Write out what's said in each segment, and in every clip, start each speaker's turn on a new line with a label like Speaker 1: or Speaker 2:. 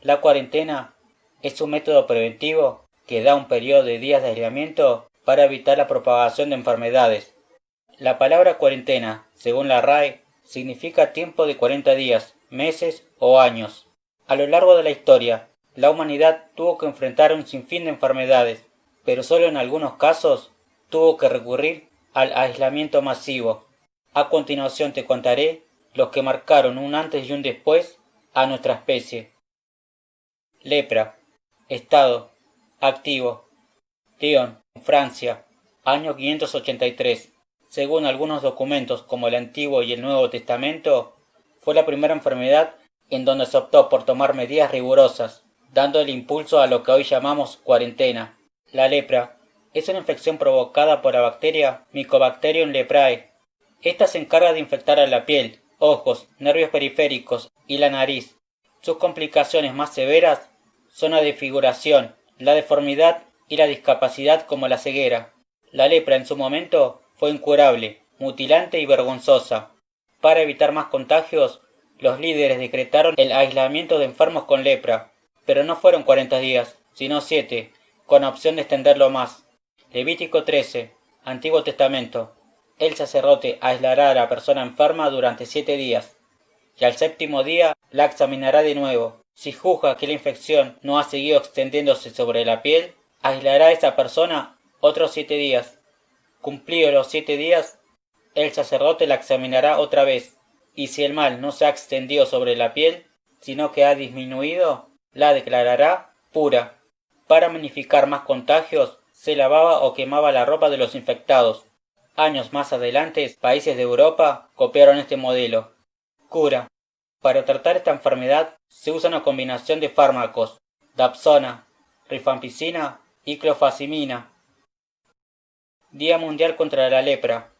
Speaker 1: La cuarentena es un método preventivo que da un periodo de días de aislamiento para evitar la propagación de enfermedades. La palabra cuarentena, según la RAE, significa tiempo de 40 días, meses o años. A lo largo de la historia, la humanidad tuvo que enfrentar un sinfín de enfermedades, pero solo en algunos casos tuvo que recurrir al aislamiento masivo. A continuación te contaré los que marcaron un antes y un después a nuestra especie. Lepra. Estado. Activo. Lyon, Francia. Año 583. Según algunos documentos como el Antiguo y el Nuevo Testamento, fue la primera enfermedad en donde se optó por tomar medidas rigurosas, dando el impulso a lo que hoy llamamos cuarentena. La lepra es una infección provocada por la bacteria Mycobacterium leprae. Esta se encarga de infectar a la piel, ojos, nervios periféricos y la nariz. Sus complicaciones más severas son la desfiguración, la deformidad y la discapacidad como la ceguera. La lepra en su momento fue incurable, mutilante y vergonzosa. Para evitar más contagios, los líderes decretaron el aislamiento de enfermos con lepra, pero no fueron 40 días, sino 7, con opción de extenderlo más. Levítico 13, Antiguo Testamento. El sacerdote aislará a la persona enferma durante 7 días, y al séptimo día la examinará de nuevo. Si juzga que la infección no ha seguido extendiéndose sobre la piel, aislará a esa persona otros 7 días. Cumplidos los 7 días, el sacerdote la examinará otra vez, y si el mal no se ha extendido sobre la piel, sino que ha disminuido, la declarará pura. Para magnificar más contagios, se lavaba o quemaba la ropa de los infectados. Años más adelante, países de Europa copiaron este modelo. Cura. Para tratar esta enfermedad se usa una combinación de fármacos: dapsona, rifampicina y clofazimina. Día Mundial contra la Lepra.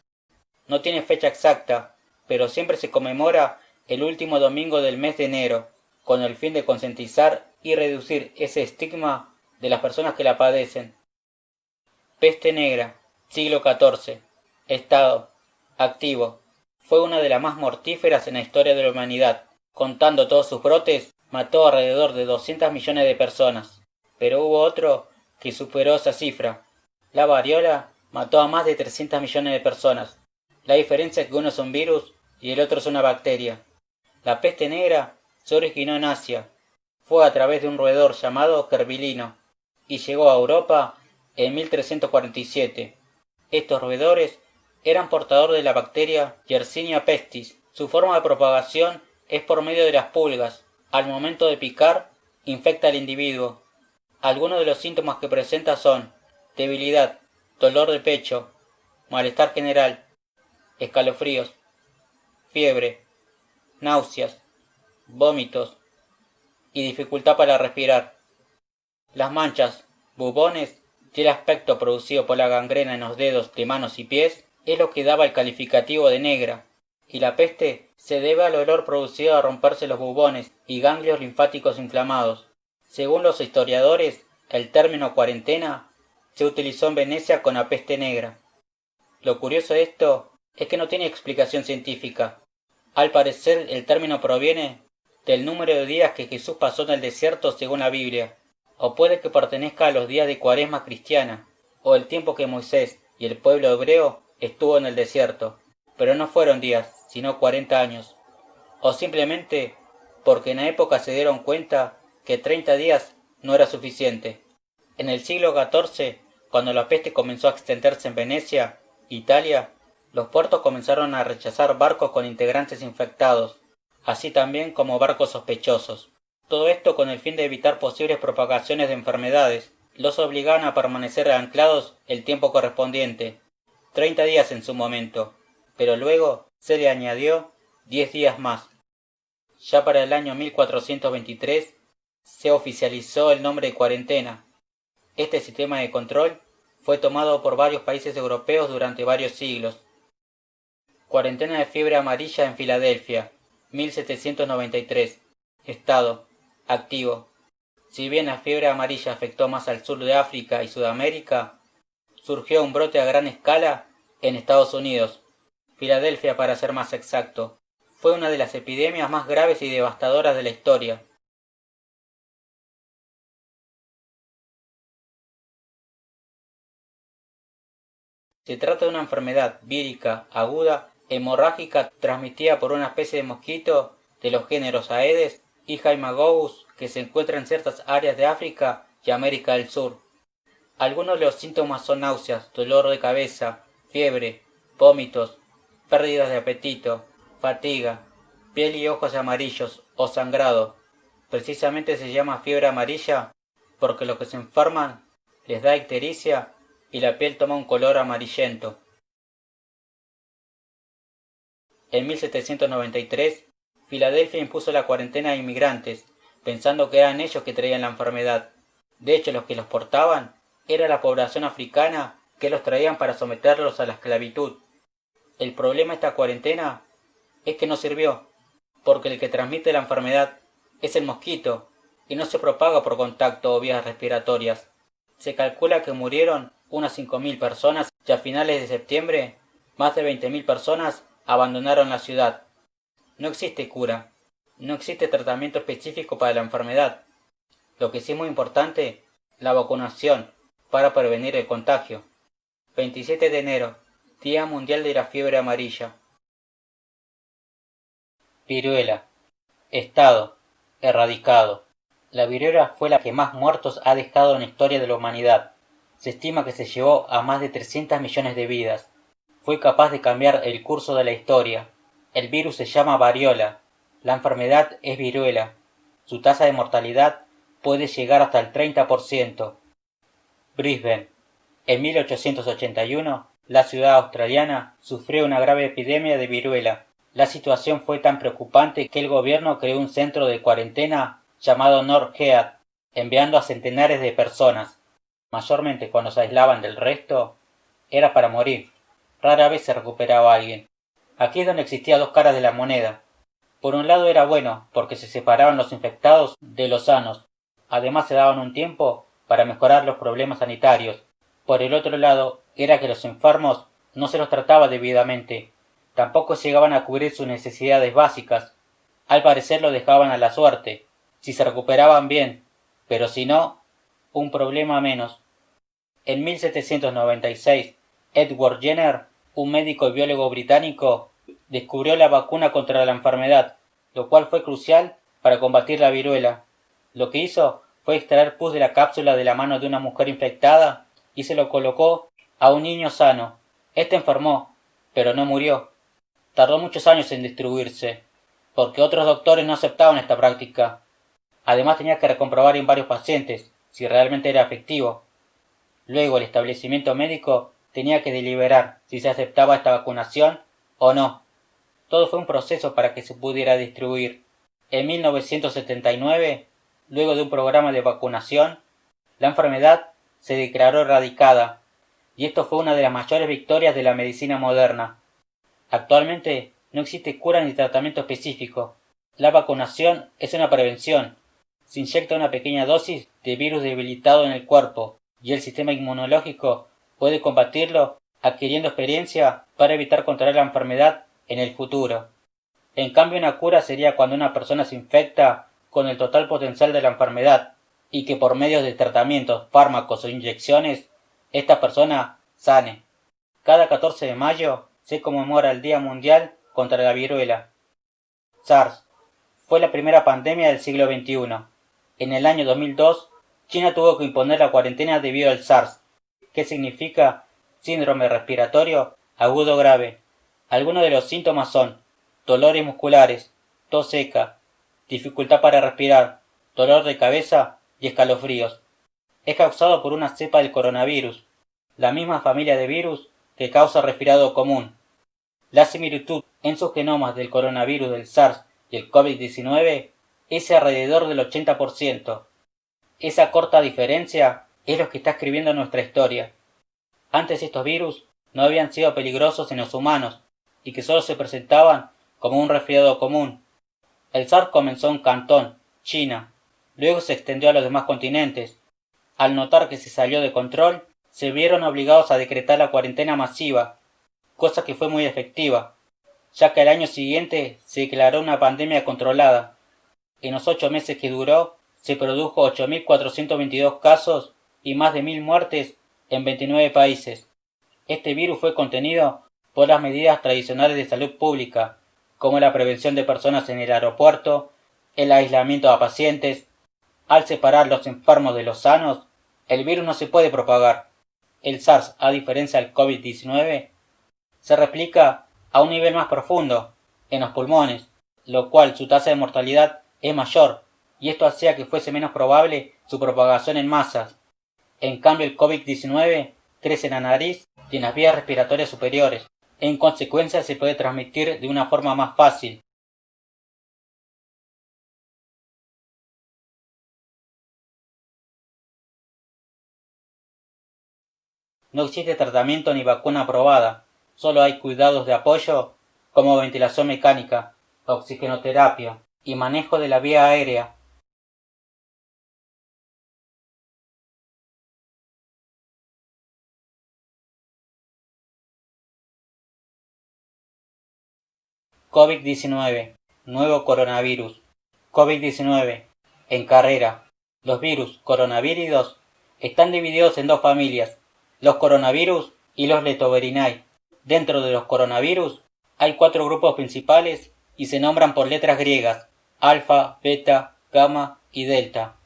Speaker 1: No tiene fecha exacta, pero siempre se conmemora el último domingo del mes de enero, con el fin de concientizar y reducir ese estigma de las personas que la padecen. Peste negra, siglo XIV. Estado. Activo. Fue una de las más mortíferas en la historia de la humanidad. Contando todos sus brotes, mató alrededor de 200 millones de personas. Pero hubo otro que superó esa cifra. La variola mató a más de 300 millones de personas. La diferencia es que uno es un virus y el otro es una bacteria. La peste negra se originó en Asia. Fue a través de un roedor llamado gerbilino y llegó a Europa en 1347. Estos roedores eran portadores de la bacteria Yersinia pestis. Su forma de propagación es por medio de las pulgas. Al momento de picar, infecta al individuo. Algunos de los síntomas que presenta son debilidad, dolor de pecho, malestar general, escalofríos, fiebre, náuseas, vómitos y dificultad para respirar. Las manchas, bubones y el aspecto producido por la gangrena en los dedos de manos y pies es lo que daba el calificativo de negra, y la peste se debe al olor producido al romperse los bubones y ganglios linfáticos inflamados. Según los historiadores, el término cuarentena se utilizó en Venecia con la peste negra. Lo curioso de esto es que no tiene explicación científica. Al parecer el término proviene del número de días que Jesús pasó en el desierto según la Biblia, o puede que pertenezca a los días de Cuaresma cristiana, o el tiempo que Moisés y el pueblo hebreo estuvo en el desierto, pero no fueron días, sino 40 años, o simplemente porque en la época se dieron cuenta que 30 días no era suficiente. En el siglo XIV, cuando la peste comenzó a extenderse en Venecia, Italia, los puertos comenzaron a rechazar barcos con integrantes infectados, así también como barcos sospechosos. Todo esto con el fin de evitar posibles propagaciones de enfermedades. Los obligaban a permanecer anclados el tiempo correspondiente, 30 días en su momento, pero luego se le añadió 10 días más. Ya para el año 1423 se oficializó el nombre de cuarentena. Este sistema de control fue tomado por varios países europeos durante varios siglos. Cuarentena de fiebre amarilla en Filadelfia, 1793. Estado. Activo. Si bien la fiebre amarilla afectó más al sur de África y Sudamérica, surgió un brote a gran escala en Estados Unidos. Filadelfia, para ser más exacto, fue una de las epidemias más graves y devastadoras de la historia. Se trata de una enfermedad vírica aguda hemorrágica transmitida por una especie de mosquito de los géneros Aedes y Haemophilus que se encuentra en ciertas áreas de África y América del Sur. Algunos de los síntomas son náuseas, dolor de cabeza, fiebre, vómitos, pérdidas de apetito, fatiga, piel y ojos amarillos o sangrado. Precisamente se llama fiebre amarilla porque los que se enferman les da ictericia y la piel toma un color amarillento. En 1793, Filadelfia impuso la cuarentena a inmigrantes, pensando que eran ellos que traían la enfermedad. De hecho, los que los portaban era la población africana que los traían para someterlos a la esclavitud. El problema de esta cuarentena es que no sirvió, porque el que transmite la enfermedad es el mosquito y no se propaga por contacto o vías respiratorias. Se calcula que murieron unas 5.000 personas y a finales de septiembre más de 20.000 personas abandonaron la ciudad. No existe cura, no existe tratamiento específico para la enfermedad. Lo que sí es muy importante, la vacunación para prevenir el contagio. 27 de enero, Día Mundial de la Fiebre Amarilla. Viruela. Estado: erradicado. La viruela fue la que más muertos ha dejado en la historia de la humanidad. Se estima que se llevó a más de 300 millones de vidas. Fue capaz de cambiar el curso de la historia. El virus se llama variola. La enfermedad es viruela. Su tasa de mortalidad puede llegar hasta el 30%. Brisbane. En 1881, la ciudad australiana sufrió una grave epidemia de viruela. La situación fue tan preocupante que el gobierno creó un centro de cuarentena llamado North Head, enviando a centenares de personas. Mayormente cuando se aislaban del resto, era para morir. Rara vez se recuperaba alguien. Aquí es donde existía dos caras de la moneda. Por un lado era bueno, porque se separaban los infectados de los sanos. Además se daban un tiempo para mejorar los problemas sanitarios. Por el otro lado, era que los enfermos no se los trataba debidamente. Tampoco llegaban a cubrir sus necesidades básicas. Al parecer lo dejaban a la suerte. Si se recuperaban bien, pero si no, un problema menos. En 1796, Edward Jenner, un médico y biólogo británico, descubrió la vacuna contra la enfermedad, lo cual fue crucial para combatir la viruela. Lo que hizo fue extraer pus de la cápsula de la mano de una mujer infectada y se lo colocó a un niño sano. Este enfermó, pero no murió. Tardó muchos años en distribuirse, porque otros doctores no aceptaban esta práctica. Además tenía que recomprobar en varios pacientes si realmente era efectivo. Luego el establecimiento médico tenía que deliberar si se aceptaba esta vacunación o no. Todo fue un proceso para que se pudiera distribuir. En 1979, luego de un programa de vacunación, la enfermedad se declaró erradicada, y esto fue una de las mayores victorias de la medicina moderna. Actualmente no existe cura ni tratamiento específico. La vacunación es una prevención. Se inyecta una pequeña dosis de virus debilitado en el cuerpo y el sistema inmunológico puede combatirlo adquiriendo experiencia para evitar contraer la enfermedad en el futuro. En cambio, una cura sería cuando una persona se infecta con el total potencial de la enfermedad y que por medio de tratamientos, fármacos o inyecciones, esta persona sane. Cada 14 de mayo se conmemora el Día Mundial contra la Viruela. SARS fue la primera pandemia del siglo XXI. En el año 2002, China tuvo que imponer la cuarentena debido al SARS, que significa síndrome respiratorio agudo grave. Algunos de los síntomas son dolores musculares, tos seca, dificultad para respirar, dolor de cabeza y escalofríos. Es causado por una cepa del coronavirus, la misma familia de virus que causa resfriado común. La similitud en sus genomas del coronavirus del SARS y el COVID-19 es alrededor del 80%. Esa corta diferencia es lo que está escribiendo nuestra historia. Antes estos virus no habían sido peligrosos en los humanos y que solo se presentaban como un resfriado común. El SARS comenzó en Cantón, China, luego se extendió a los demás continentes. Al notar que se salió de control, se vieron obligados a decretar la cuarentena masiva, cosa que fue muy efectiva, ya que al año siguiente se declaró una pandemia controlada. En los 8 meses que duró, se produjo 8.422 casos y más de 1.000 muertes en 29 países. Este virus fue contenido por las medidas tradicionales de salud pública, como la prevención de personas en el aeropuerto, el aislamiento a pacientes. Al separar los enfermos de los sanos, el virus no se puede propagar. El SARS, a diferencia del COVID-19, se replica a un nivel más profundo, en los pulmones, lo cual su tasa de mortalidad es mayor, y esto hacía que fuese menos probable su propagación en masas. En cambio, el COVID-19 crece en la nariz y en las vías respiratorias superiores. En consecuencia, se puede transmitir de una forma más fácil. No existe tratamiento ni vacuna aprobada, solo hay cuidados de apoyo como ventilación mecánica, oxigenoterapia y manejo de la vía aérea. COVID-19, nuevo coronavirus. COVID-19, en carrera. Los virus coronavíridos están divididos en dos familias, los coronavirus y los letovirinae. Dentro de los coronavirus hay cuatro grupos principales y se nombran por letras griegas: alfa, beta, gamma y delta.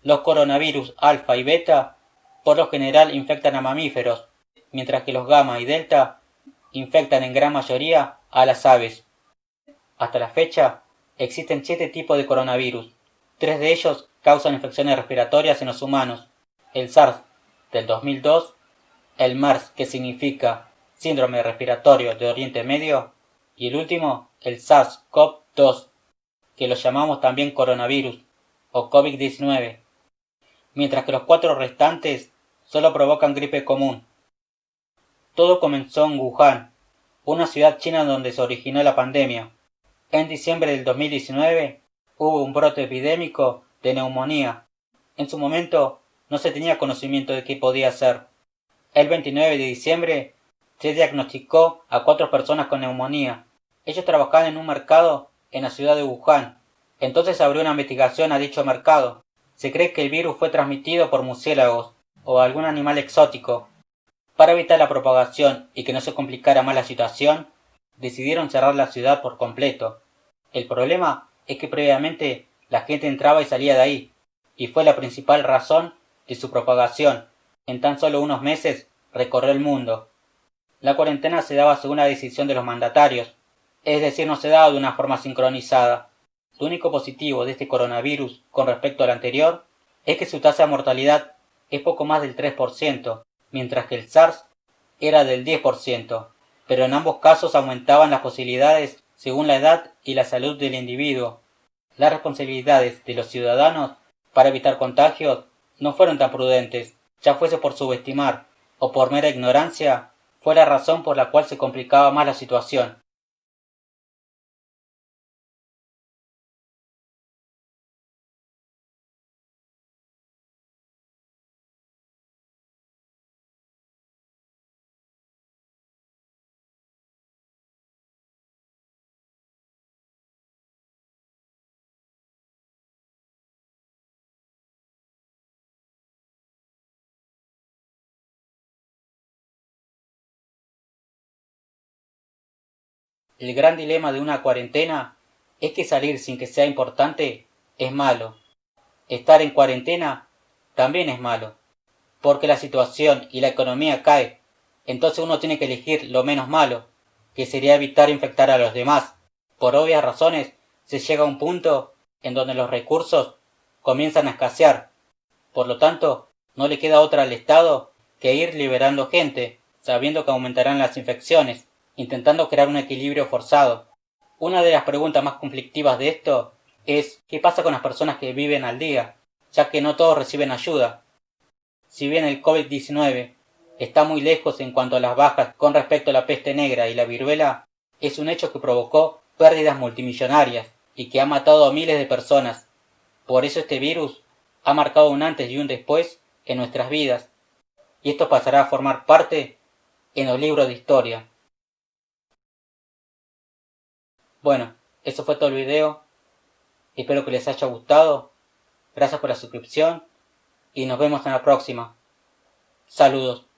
Speaker 1: Los coronavirus alfa y beta por lo general infectan a mamíferos, mientras que los gamma y delta infectan en gran mayoría a las aves. Hasta la fecha, existen 7 tipos de coronavirus. 3 de ellos causan infecciones respiratorias en los humanos: el SARS del 2002, el MERS, que significa Síndrome Respiratorio de Oriente Medio, y el último, el SARS-CoV-2, que lo llamamos también coronavirus o COVID-19, mientras que los 4 restantes solo provocan gripe común. Todo comenzó en Wuhan, una ciudad china donde se originó la pandemia. En diciembre del 2019 hubo un brote epidémico de neumonía. En su momento no se tenía conocimiento de qué podía ser. El 29 de diciembre se diagnosticó a 4 personas con neumonía. Ellos trabajaban en un mercado en la ciudad de Wuhan. Entonces se abrió una investigación a dicho mercado. Se cree que el virus fue transmitido por murciélagos o algún animal exótico. Para evitar la propagación y que no se complicara más la situación, decidieron cerrar la ciudad por completo. El problema es que previamente la gente entraba y salía de ahí, y fue la principal razón de su propagación. En tan solo unos meses recorrió el mundo. La cuarentena se daba según la decisión de los mandatarios, es decir, no se daba de una forma sincronizada. Lo único positivo de este coronavirus con respecto al anterior es que su tasa de mortalidad es poco más del 3%, mientras que el SARS era del 10%, pero en ambos casos aumentaban las posibilidades según la edad y la salud del individuo. Las responsabilidades de los ciudadanos para evitar contagios no fueron tan prudentes, ya fuese por subestimar o por mera ignorancia, fue la razón por la cual se complicaba más la situación. El gran dilema de una cuarentena es que salir sin que sea importante es malo. Estar en cuarentena también es malo, porque la situación y la economía cae. Entonces uno tiene que elegir lo menos malo, que sería evitar infectar a los demás. Por obvias razones, se llega a un punto en donde los recursos comienzan a escasear. Por lo tanto, no le queda otra al Estado que ir liberando gente, sabiendo que aumentarán las infecciones, intentando crear un equilibrio forzado. Una de las preguntas más conflictivas de esto es ¿qué pasa con las personas que viven al día? Ya que no todos reciben ayuda. Si bien el COVID-19 está muy lejos en cuanto a las bajas con respecto a la peste negra y la viruela, es un hecho que provocó pérdidas multimillonarias y que ha matado a miles de personas. Por eso este virus ha marcado un antes y un después en nuestras vidas, y esto pasará a formar parte en los libros de historia. Bueno, eso fue todo el video, espero que les haya gustado, gracias por la suscripción y nos vemos en la próxima. Saludos.